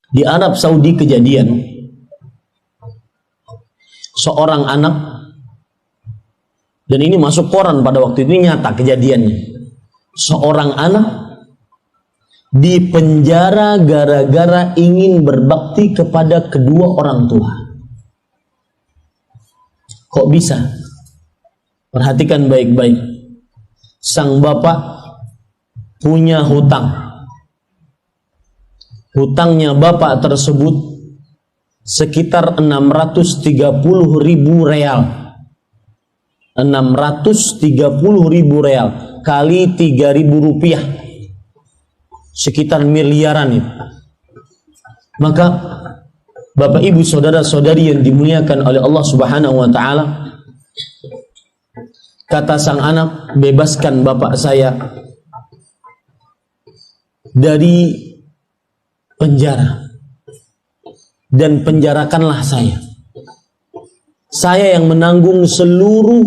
Di Arab Saudi kejadian seorang anak, dan ini masuk koran pada waktu itu, nyata kejadiannya. Seorang anak dipenjara gara-gara ingin berbakti kepada kedua orang tua. Kok bisa? Perhatikan baik-baik. Sang bapak punya hutang. Hutangnya bapak tersebut sekitar 630.000 real. 630.000 real kali 3.000 rupiah, sekitar miliaran itu. Maka Bapak Ibu saudara-saudari yang dimuliakan oleh Allah Subhanahu wa taala, kata sang anak, bebaskan bapak saya dari penjara dan penjarakanlah saya. Saya yang menanggung seluruh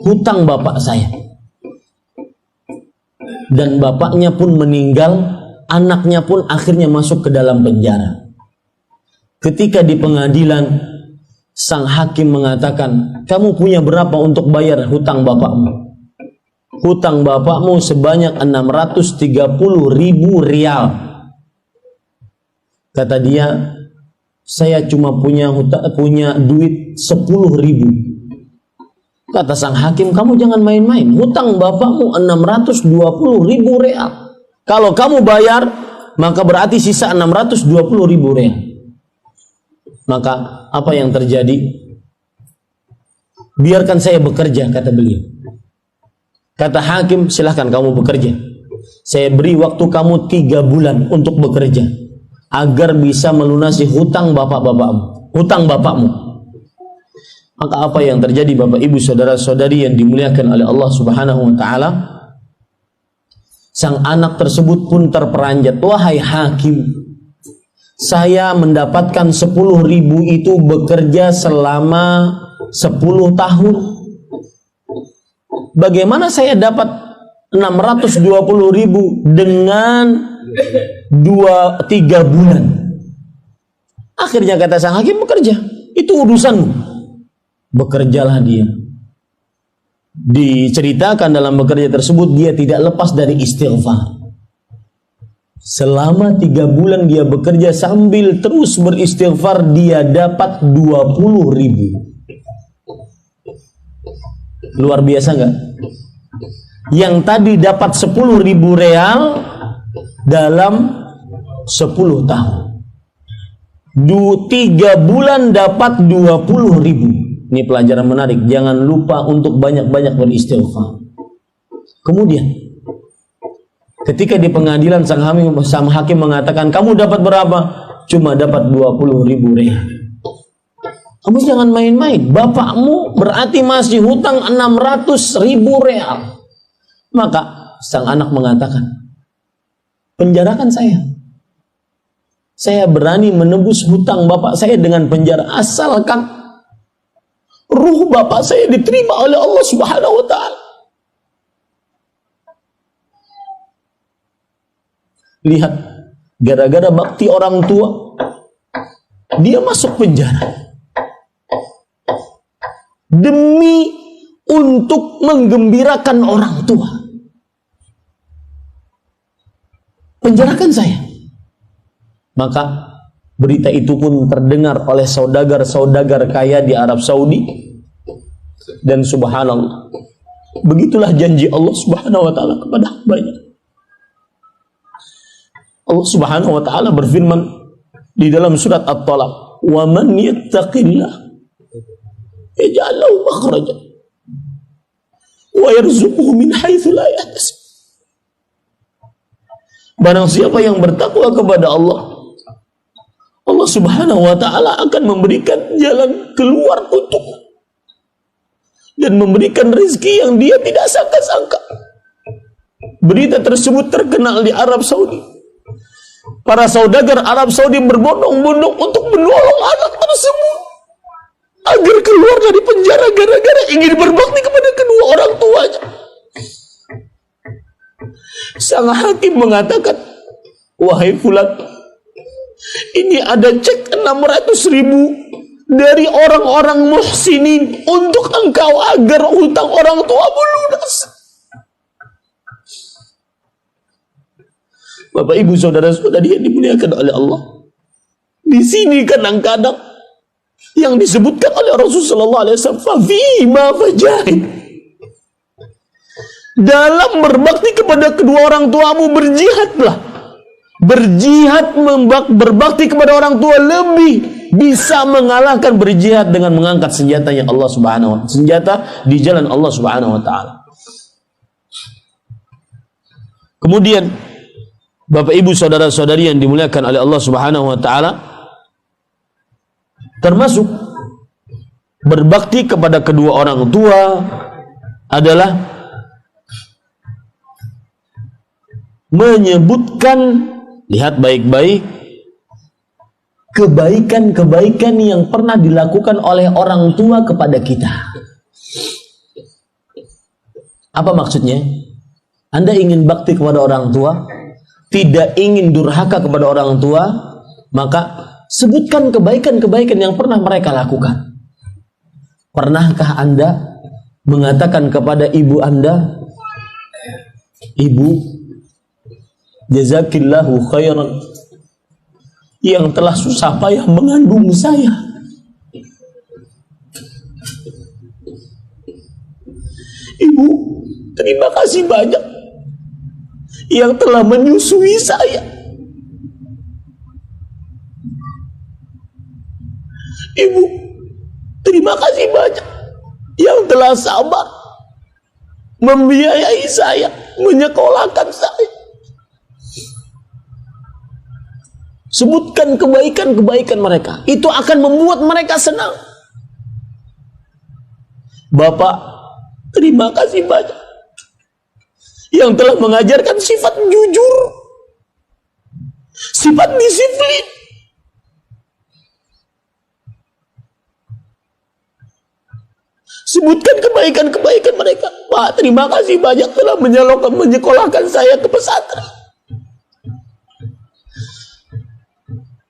hutang bapak saya. Dan bapaknya pun meninggal, anaknya pun akhirnya masuk ke dalam penjara. Ketika di pengadilan, sang hakim mengatakan, kamu punya berapa untuk bayar hutang bapakmu? Hutang bapakmu sebanyak 630.000 rial. Kata dia, saya cuma punya duit 10.000. Kata sang hakim, kamu jangan main-main. Hutang bapakmu 620.000 real. Kalau kamu bayar, maka berarti sisa 620.000 real. Maka apa yang terjadi? Biarkan saya bekerja, kata beliau. Kata hakim, silahkan kamu bekerja. Saya beri waktu kamu 3 bulan untuk bekerja, agar bisa melunasi hutang hutang bapakmu. Maka apa yang terjadi Bapak Ibu saudara-saudari yang dimuliakan oleh Allah Subhanahu wa taala? Sang anak tersebut pun terperanjat, wahai hakim, saya mendapatkan 10.000 itu bekerja selama 10 tahun. Bagaimana saya dapat 620.000 dengan 3 bulan? Akhirnya kata sang hakim, bekerja, itu urusanmu. Bekerjalah dia. Diceritakan dalam bekerja tersebut, dia tidak lepas dari istighfar. Selama 3 bulan dia bekerja sambil terus beristighfar, dia dapat 20.000. Luar biasa nggak? Yang tadi dapat 10.000 real dalam 10 tahun. 3 bulan dapat 20.000. Ini pelajaran menarik. Jangan lupa untuk banyak-banyak beristighfar. Kemudian, ketika di pengadilan sang hakim mengatakan, kamu dapat berapa? Cuma dapat 20.000 real. Kamu jangan main-main. Bapakmu berarti masih hutang 600.000 real. Maka sang anak mengatakan, penjarakan saya. Saya berani menebus hutang bapak saya dengan penjara, asalkan ruh bapak saya diterima oleh Allah Subhanahu wa taala. Lihat, gara-gara bakti orang tua, dia masuk penjara. Demi untuk menggembirakan orang tua. Penjarakan saya. Maka berita itu pun terdengar oleh saudagar-saudagar kaya di Arab Saudi. Dan subhanallah, begitulah janji Allah Subhanahu wa taala kepada hambanya. Allah Subhanahu wa taala berfirman di dalam surat At-Talaq, "Wa man yattaqillah yaj'al lahu makhrajan wa yarzuquhu min haitsu la yahtasib." Barang siapa yang bertakwa kepada Allah, Allah Subhanahu wa taala akan memberikan jalan keluar untukmu dan memberikan rezeki yang dia tidak sangka-sangka. Berita tersebut terkenal di Arab Saudi. Para saudagar Arab Saudi berbondong-bondong untuk menolong anak tersebut agar keluar dari penjara gara-gara ingin berbakti kepada kedua orang tuanya. Sang hakim mengatakan, wahai fulan, Ini ada cek 600.000 dari orang-orang muhsinin untuk engkau agar hutang orang tuamu lunas. Bapak ibu saudara-saudari yang dimuliakan oleh Allah, di sini kadang-kadang yang disebutkan oleh Rasulullah SAW, fafima fajahid, dalam berbakti kepada kedua orang tuamu berjihadlah. Berjihad berbakti kepada orang tua lebih bisa mengalahkan berjihad dengan mengangkat senjatanya Allah Subhanahu wa taala, senjata di jalan Allah Subhanahu wa taala. Kemudian Bapak ibu saudara-saudari yang dimuliakan oleh Allah Subhanahu wa taala, termasuk berbakti kepada kedua orang tua adalah menyebutkan, lihat baik-baik, kebaikan-kebaikan yang pernah dilakukan oleh orang tua kepada kita. Apa maksudnya? Anda ingin bakti kepada orang tua, tidak ingin durhaka kepada orang tua, maka sebutkan kebaikan-kebaikan yang pernah mereka lakukan. Pernahkah Anda mengatakan kepada ibu Anda, Ibu, jazakillahu khairan, yang telah susah payah mengandung saya. Ibu, terima kasih banyak yang telah menyusui saya. Ibu, terima kasih banyak yang telah sabar membiayai saya, menyekolahkan saya. Sebutkan kebaikan-kebaikan mereka. Itu akan membuat mereka senang. Bapak, terima kasih banyak yang telah mengajarkan sifat jujur, sifat disiplin. Sebutkan kebaikan-kebaikan mereka. Pak, terima kasih banyak telah menyekolahkan saya ke pesantren.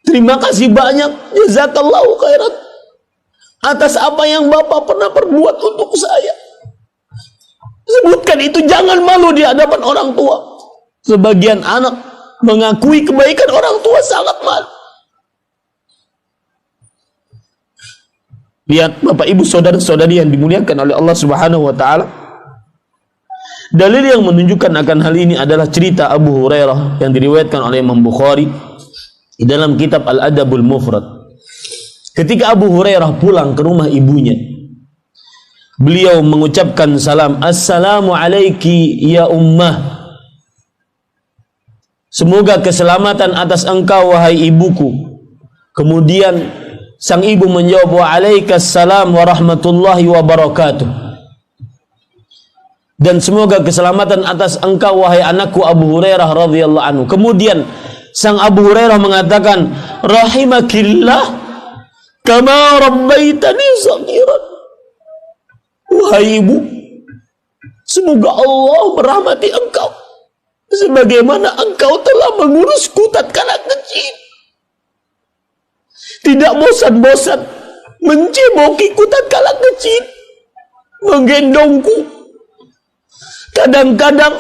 Terima kasih banyak, jazakallahu khairan, atas apa yang Bapak pernah perbuat untuk saya. Sebutkan itu, jangan malu di hadapan orang tua. Sebagian anak mengakui kebaikan orang tua sangat malu. Lihat Bapak Ibu saudara-saudari yang dimuliakan oleh Allah Subhanahu wa taala. Dalil yang menunjukkan akan hal ini adalah cerita Abu Hurairah yang diriwayatkan oleh Imam Bukhari di dalam kitab Al-Adabul Mufrad. Ketika Abu Hurairah pulang ke rumah ibunya, beliau mengucapkan salam, Assalamu alayki ya ummah, semoga keselamatan atas engkau wahai ibuku. Kemudian sang ibu menjawab, wa alaikassalam wa rahmatullahi wa barakatuh, dan semoga keselamatan atas engkau wahai anakku Abu Hurairah radhiyallahu anhu. Kemudian sang Abu Hurairah mengatakan, rahimakillah kama rabbaitani saghiran. Wahai ibu, semoga Allah merahmati engkau sebagaimana engkau telah mengurusku tatkala kecil. Tidak bosan-bosan mencebokiku tatkala kecil, menggendongku. Kadang-kadang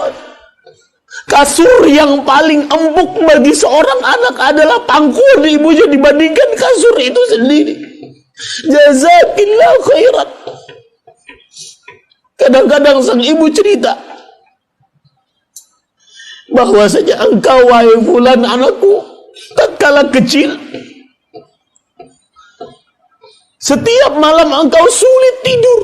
kasur yang paling empuk bagi seorang anak adalah pangkuan ibunya dibandingkan kasur itu sendiri. Jazakillah khairan. Kadang-kadang sang ibu cerita bahwasanya engkau wahai fulan anakku tatkala kecil, setiap malam engkau sulit tidur.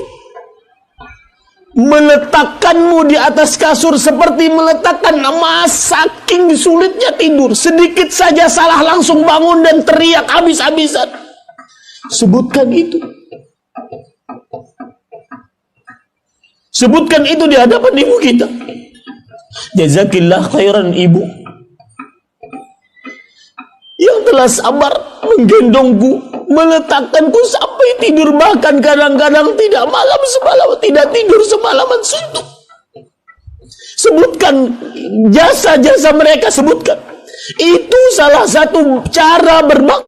Meletakkanmu di atas kasur seperti meletakkan emas, saking sulitnya tidur. Sedikit saja salah langsung bangun dan teriak habis-habisan. Sebutkan itu. Sebutkan itu di hadapan ibu kita. Jazakillah khairan ibu yang telah sabar menggendongku, meletakkanku sampai tidur, bahkan kadang-kadang tidak malam semalam, tidak tidur semalaman suntuk. Sebutkan jasa-jasa mereka, sebutkan. Itu salah satu cara berbakti.